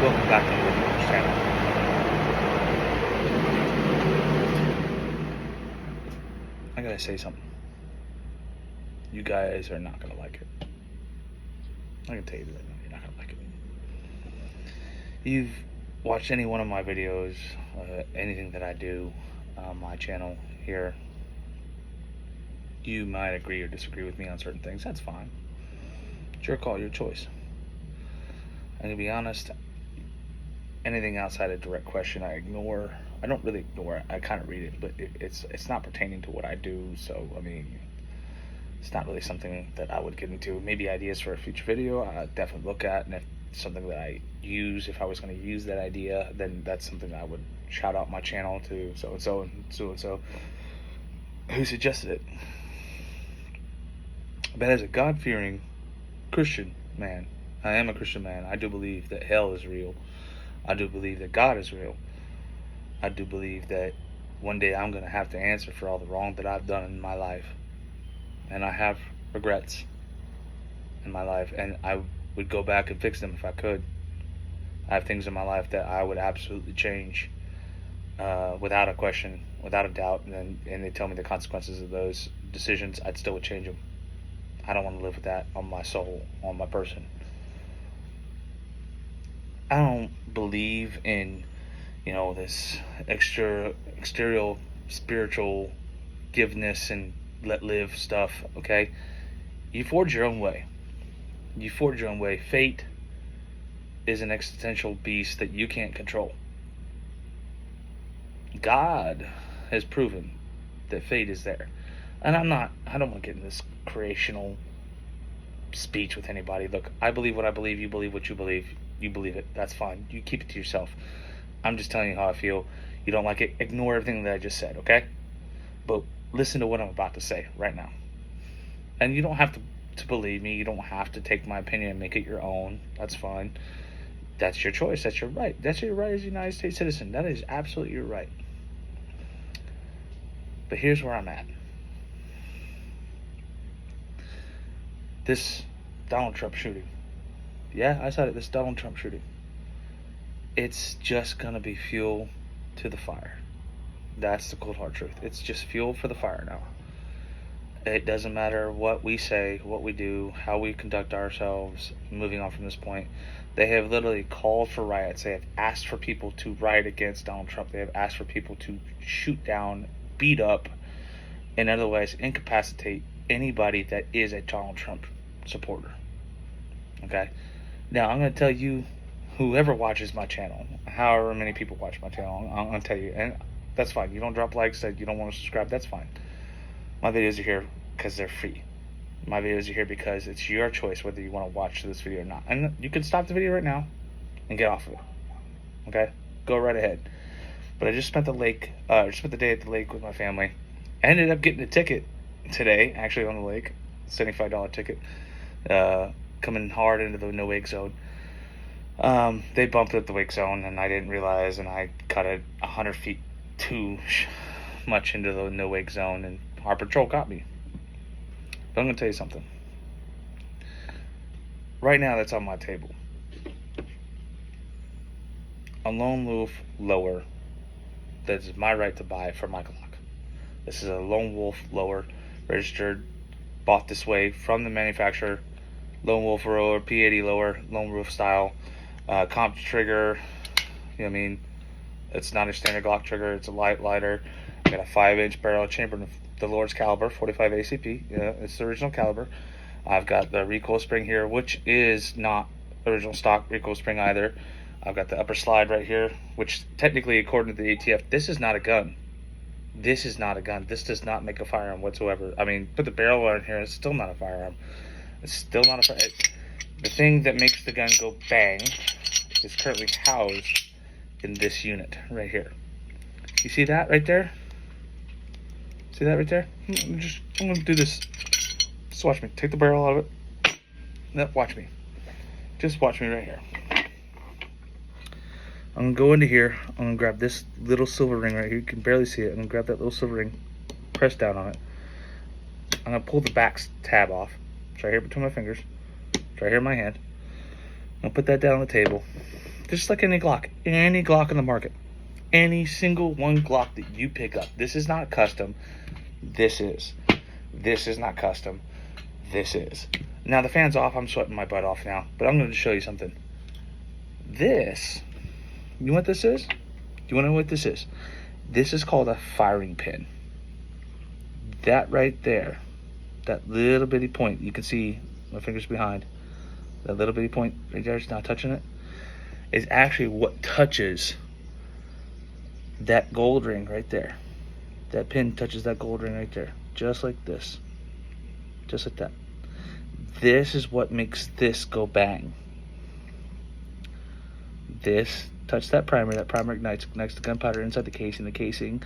Welcome back to the Woodworks channel. I gotta say something. You guys are not gonna like it. I can tell you that you're not gonna like it. You've watched any one of my videos, anything that I do on my channel here. You might agree or disagree with me on certain things. That's fine. It's your call, your choice. And to be honest, anything outside of direct question I ignore. I don't really ignore it. I kind of read it, but it's not pertaining to what I do. So I mean, it's not really something that I would get into. Maybe ideas for a future video I definitely look at, and if it's something that I use, if I was going to use that idea, then that's something I would shout out my channel to so and so and so and so who suggested it. But as a God-fearing Christian man, I am a Christian man. I do believe that hell is real. I do believe that God is real. I do believe that one day I'm going to have to answer for all the wrong that I've done in my life. And I have regrets in my life, and I would go back and fix them if I could. I have things in my life that I would absolutely change without a question, without a doubt, and they tell me the consequences of those decisions, I'd still would change them. I don't want to live with that on my soul, on my person. I don't believe in, this exterior spiritual giveness and let live stuff, okay? You forge your own way. You forge your own way. Fate is an existential beast that you can't control. God has proven that fate is there. And I don't want to get in this creational speech with anybody. Look, I believe what I believe, you believe what you believe it. That's fine. You keep it to yourself. I'm just telling you how I feel. You don't like it, ignore everything that I just said, okay? But listen to what I'm about to say right now. And you don't have to believe me. You don't have to take my opinion and make it your own. That's fine. That's your choice. That's your right. That's your right as a United States citizen. That is absolutely your right. But here's where I'm at. This Donald Trump shooting. Yeah, I said it. This Donald Trump shooting. It's just going to be fuel to the fire. That's the cold hard truth. It's just fuel for the fire now. It doesn't matter what we say, what we do, how we conduct ourselves, moving on from this point. They have literally called for riots. They have asked for people to riot against Donald Trump. They have asked for people to shoot down, beat up, and otherwise incapacitate anybody that is a Donald Trump supporter. Okay? Now, I'm going to tell you, whoever watches my channel, however many people watch my channel, I'm going to tell you, and that's fine. You don't drop likes, that you don't want to subscribe, that's fine. My videos are here because they're free. My videos are here because it's your choice whether you want to watch this video or not. And you can stop the video right now and get off of it. Okay? Go right ahead. But I just spent the day at the lake with my family. I ended up getting a ticket today, actually on the lake, $75 ticket, coming hard into the no wake zone. They bumped up the wake zone, and I didn't realize, and I cut it 100 feet too much into the no wake zone, and our patrol got me. But I'm going to tell you something. Right now, that's on my table. A lone wolf lower that is my right to buy for my Glock. This is a lone wolf lower, registered, bought this way from the manufacturer. Lone wolf lower, P80 lower, lone wolf style, comp trigger. You know what I mean? It's not a standard Glock trigger. It's a lighter. I got a 5-inch barrel chambered in the Lord's caliber, 45 ACP. Yeah, it's the original caliber. I've got the recoil spring here, which is not original stock recoil spring either. I've got the upper slide right here, which technically, according to the ATF, this is not a gun. This is not a gun. This does not make a firearm whatsoever. I mean, put the barrel on here, it's still not a firearm. It's still not a firearm. The thing that makes the gun go bang is currently housed in this unit right here. You see that right there? See that right there? I'm going to do this. Just watch me. Take the barrel out of it. No, watch me. Just watch me right here. I'm going to go into here. I'm going to grab this little silver ring right here. You can barely see it. I'm going to grab that little silver ring. Press down on it. I'm going to pull the back tab off. It's right here between my fingers. It's right here in my hand. I'm going to put that down on the table. This is like any Glock on the market. Any single one Glock that you pick up. This is not custom. This is. This is not custom. This is. Now the fan's off. I'm sweating my butt off now. But I'm going to show you something. This, you know what this is? You want to know what this is? This is called a firing pin. That right there, that little bitty point, you can see my fingers behind, that little bitty point right there, it's not touching it, is actually what touches that gold ring right there. That pin touches that gold ring right there, just like this, just like that. This is what makes this go bang. This, touch that primer ignites the gunpowder inside the casing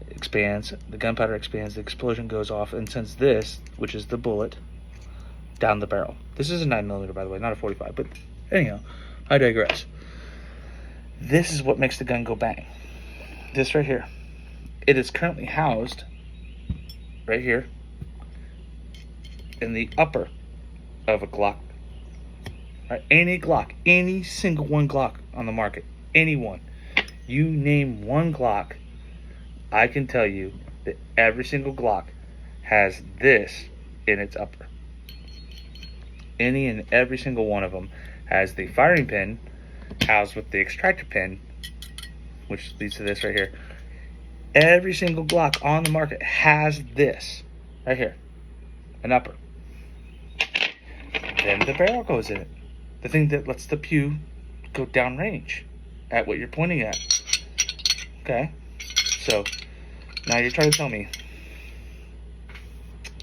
expands, the gunpowder expands, the explosion goes off and sends this, which is the bullet, down the barrel. This is a 9mm, by the way, not a 45, but anyhow, I digress. This is what makes the gun go bang. This right here. It is currently housed right here in the upper of a Glock. Right? Any Glock, any single one Glock on the market, any one. You name one Glock, I can tell you that every single Glock has this in its upper. Any and every single one of them has the firing pin housed with the extractor pin, which leads to this right here. Every single Glock on the market has this right here, an upper. Then the barrel goes in it. The thing that lets the pew go downrange at what you're pointing at. Okay? So, now you're trying to tell me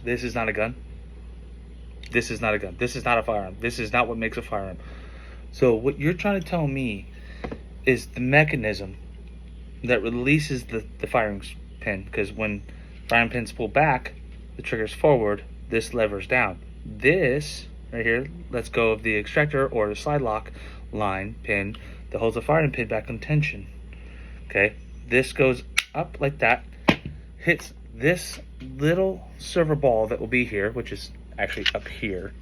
this is not a gun? This is not a gun. This is not a firearm. This is not what makes a firearm. So, what you're trying to tell me is the mechanism that releases the firing pin. Because when firing pins pull back, the trigger's forward, this lever's down. This right here lets go of the extractor or the slide lock line pin that holds the firing pin back in tension. Okay, this goes up like that, hits this little silver ball that will be here, which is actually up here.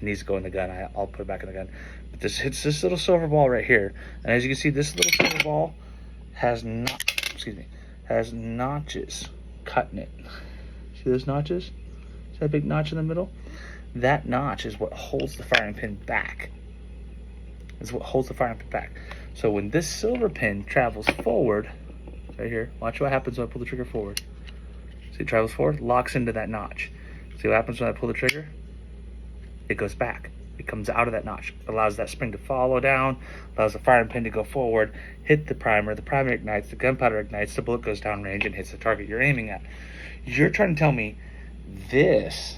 It needs to go in the gun. I'll put it back in the gun. But this hits this little silver ball right here, and as you can see, this little silver ball has has notches cutting it. See those notches? See that big notch in the middle? That notch is what holds the firing pin back. Is what holds the firing pin back. So when this silver pin travels forward, right here, watch what happens when I pull the trigger forward. See, it travels forward, locks into that notch. See what happens when I pull the trigger? It goes back. It comes out of that notch. Allows that spring to follow down, allows the firing pin to go forward, hit the primer ignites, the gunpowder ignites, the bullet goes downrange and hits the target you're aiming at. You're trying to tell me this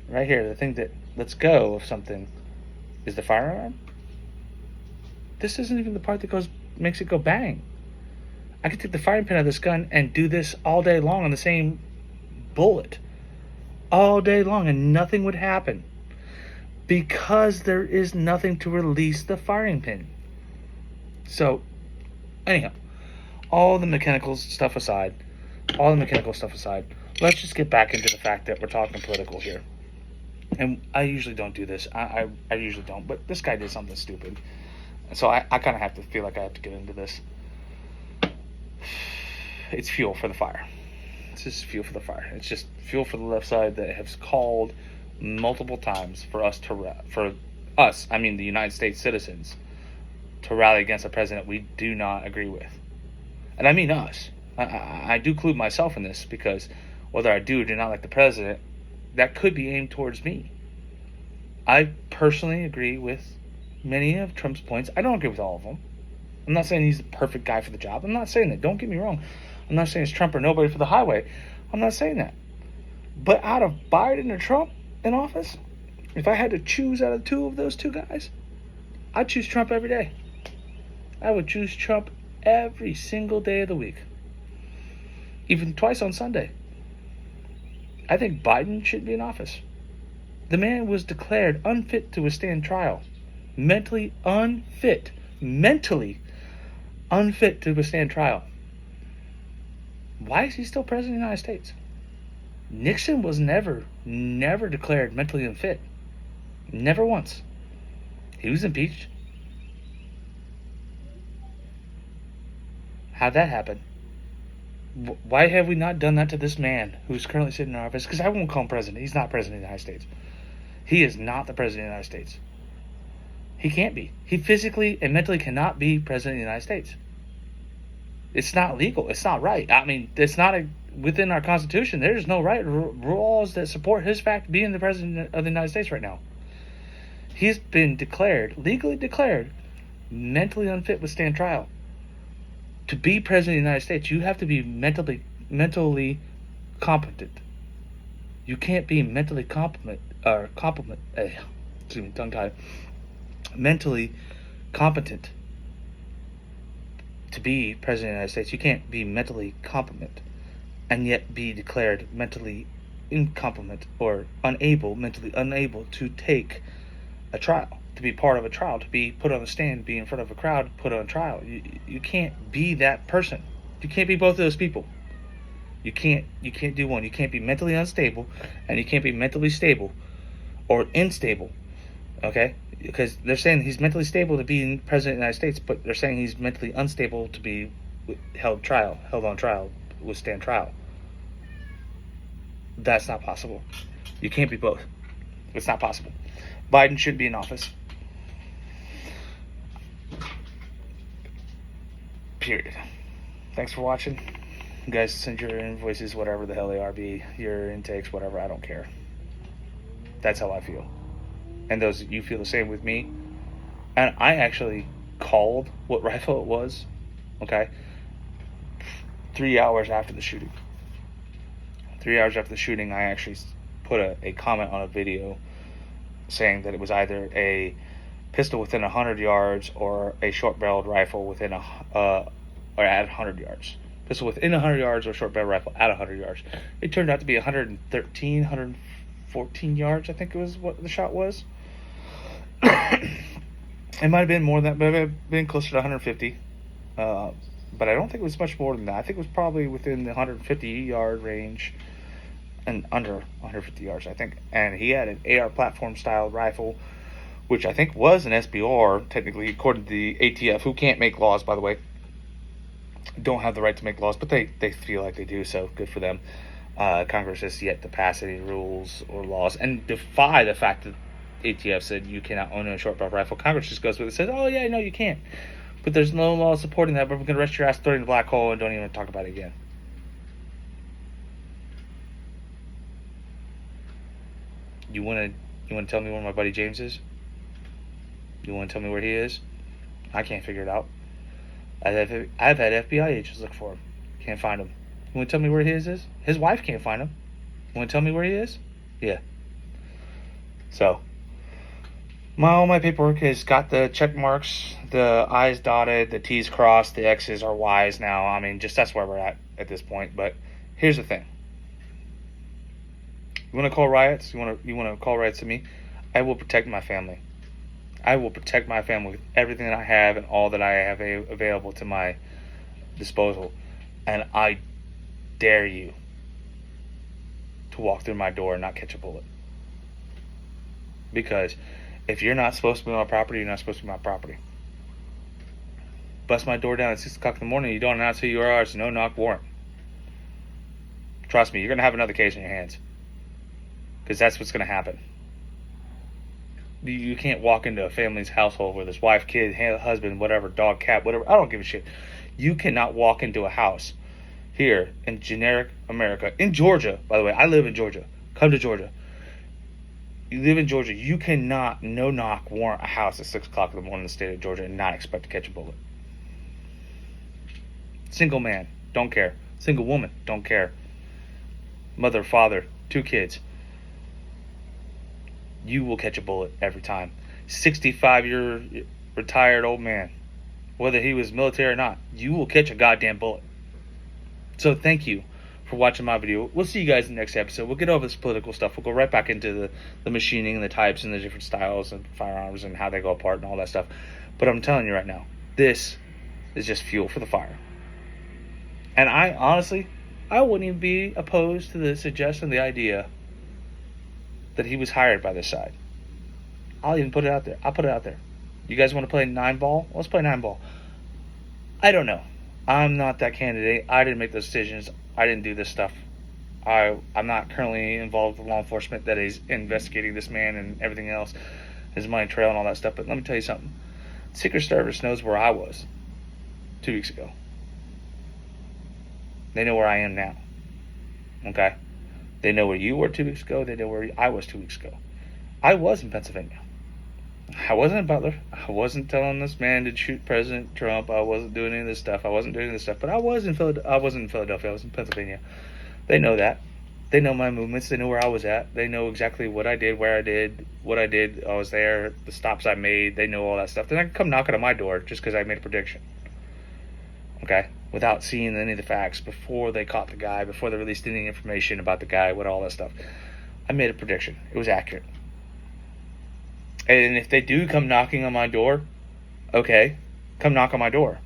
right here, the thing that lets go of something, is the firearm? This isn't even the part that makes it go bang. I could take the firing pin of this gun and do this all day long on the same bullet. All day long and nothing would happen. Because there is nothing to release the firing pin. So, anyhow, all the mechanical stuff aside, let's just get back into the fact that we're talking political here. And I usually don't do this. I usually don't. But this guy did something stupid. So I kind of have to feel like I have to get into this. It's fuel for the fire. It's just fuel for the fire. It's just fuel for the left side that has called multiple times for us, I mean the United States citizens, to rally against a president we do not agree with. And I mean us. I do include myself in this, because whether I do or do not like the president, that could be aimed towards me. I personally agree with many of Trump's points. I don't agree with all of them. I'm not saying he's the perfect guy for the job. I'm not saying that. Don't get me wrong. I'm not saying it's Trump or nobody for the highway. I'm not saying that. But out of Biden or Trump in office, if I had to choose out of two of those two guys, I'd choose Trump every day. I would choose Trump every single day of the week. Even twice on Sunday. I think Biden should be in office. The man was declared unfit to withstand trial. Mentally unfit to withstand trial. Why is he still president of the United States? Nixon was never declared mentally unfit. Never once. He was impeached. How'd that happen? Why have we not done that to this man who's currently sitting in our office? Because I won't call him president. He's not president of the United States. He is not the president of the United States. He can't be. He physically and mentally cannot be president of the United States. It's not legal. It's not right. I mean, it's not within our Constitution. There's no right laws that support his fact being the president of the United States right now. He's been legally declared, mentally unfit to stand trial. To be president of the United States, you have to be mentally competent. You can't be mentally tongue-tied. Mentally competent to be president of the United States. You can't be mentally competent and yet be declared mentally incompetent or mentally unable to take a trial, to be part of a trial, to be put on a stand, be in front of a crowd, put on trial. You can't be that person. You can't be both of those people. You can't do one. You can't be mentally unstable and you can't be mentally stable or unstable. Okay? Because they're saying he's mentally stable to be president of the United States, but they're saying he's mentally unstable to be held on trial, withstand trial. That's not possible. You can't be both. It's not possible. Biden shouldn't be in office. Period. Thanks for watching. You guys send your invoices, whatever the hell they are, your intakes, whatever, I don't care. That's how I feel. And those you feel the same with me. And I actually called what rifle it was, okay, 3 hours after the shooting. 3 hours after the shooting, I actually put a comment on a video saying that it was either a pistol within 100 yards or a short-barreled rifle within or at 100 yards. Pistol within 100 yards or short-barreled rifle at 100 yards. It turned out to be 114 yards, I think it was what the shot was. It might have been more than that, but it might have been closer to 150. But I don't think it was much more than that. I think it was probably within the 150-yard range and under 150 yards, I think. And he had an AR platform-style rifle, which I think was an SBR, technically, according to the ATF, who can't make laws, by the way. Don't have the right to make laws, but they feel like they do, so good for them. Congress has yet to pass any rules or laws and defy the fact that ATF said you cannot own a short barrel rifle. Congress just goes with it and says, oh yeah, no, you can't. But there's no law supporting that, but we're going to arrest your ass, throw you in the black hole, and don't even talk about it again. You want to tell me where my buddy James is? You want to tell me where he is? I can't figure it out. I've had FBI agents look for him. Can't find him. You want to tell me where he is? His wife can't find him. You want to tell me where he is? Yeah. So, all my paperwork has got the check marks, the I's dotted, the T's crossed, the X's are Y's now. I mean, just that's where we're at this point. But here's the thing. You want to call riots? You want to call riots to me? I will protect my family. I will protect my family with everything that I have and all that I have available to my disposal. And I dare you to walk through my door and not catch a bullet. Because if you're not supposed to be on my property, you're not supposed to be on my property. Bust my door down at 6 o'clock in the morning, you don't announce who you are, it's a no-knock warrant. Trust me, you're going to have another case in your hands. Because that's what's going to happen. You can't walk into a family's household with his wife, kid, husband, whatever, dog, cat, whatever. I don't give a shit. You cannot walk into a house here in generic America, in Georgia, by the way. I live in Georgia. Come to Georgia. You live in Georgia. You cannot no-knock warrant a house at 6 o'clock in the morning in the state of Georgia and not expect to catch a bullet. Single man, don't care. Single woman, don't care. Mother, father, 2 kids. You will catch a bullet every time. 65-year retired old man, whether he was military or not, you will catch a goddamn bullet. So thank you for watching my video. We'll see you guys in the next episode. We'll get over this political stuff. We'll go right back into the machining and the types and the different styles and firearms and how they go apart and all that stuff. But I'm telling you right now, this is just fuel for the fire. And I honestly, I wouldn't even be opposed to the suggestion, the idea that he was hired by this side. I'll even put it out there. I'll put it out there. You guys want to play 9-ball? Let's play 9-ball. I don't know. I'm not that candidate. I didn't make those decisions. I didn't do this stuff. I'm not currently involved with law enforcement that is investigating this man and everything else, his money trail and all that stuff. But let me tell you something. Secret Service knows where I was 2 weeks ago. They know where I am now. Okay? They know where you were 2 weeks ago. They know where I was 2 weeks ago. I was in Pennsylvania. I wasn't in Butler. I wasn't telling this man to shoot President Trump. I wasn't doing any of this stuff. I wasn't doing this stuff. But I wasn't in Philadelphia. I was in Pennsylvania. They know that. They know my movements. They know where I was at. They know exactly what I did, where I did, what I did. I was there, the stops I made. They know all that stuff. They're not going to come knocking on my door just because I made a prediction. Okay? Without seeing any of the facts, before they caught the guy, before they released any information about the guy, what all that stuff. I made a prediction. It was accurate. And if they do come knocking on my door, okay, come knock on my door.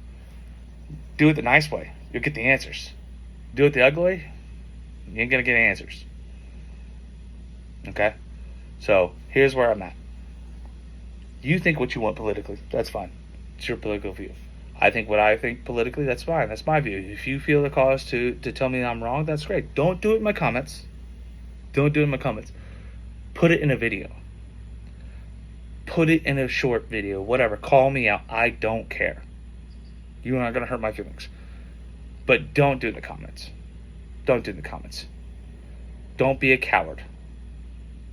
Do it the nice way. You'll get the answers. Do it the ugly way, you ain't going to get answers. Okay? So, here's where I'm at. You think what you want politically. That's fine. It's your political view. I think what I think politically, that's fine. That's my view. If you feel the cause to tell me I'm wrong, that's great. Don't do it in my comments. Don't do it in my comments. Put it in a video. Put it in a short video, whatever. Call me out. I don't care. You're not going to hurt my feelings. But don't do it in the comments. Don't do it in the comments. Don't be a coward.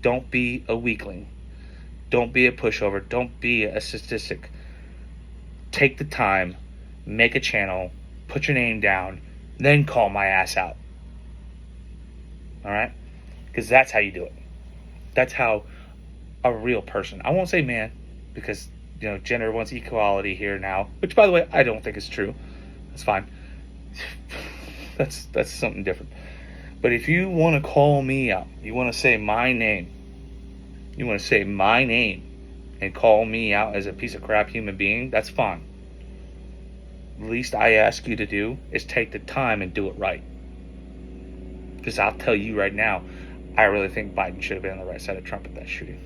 Don't be a weakling. Don't be a pushover. Don't be a statistic. Take the time, make a channel, put your name down, then call my ass out. All right? Because that's how you do it. That's how a real person, I won't say man, because gender wants equality here now, which by the way I don't think is true. That's fine. that's something different. But if you want to call me out, you want to say my name, and call me out as a piece of crap human being, that's fine. The least I ask you to do is take the time and do it right. Because I'll tell you right now, I really think Biden should have been on the right side of Trump at that shooting.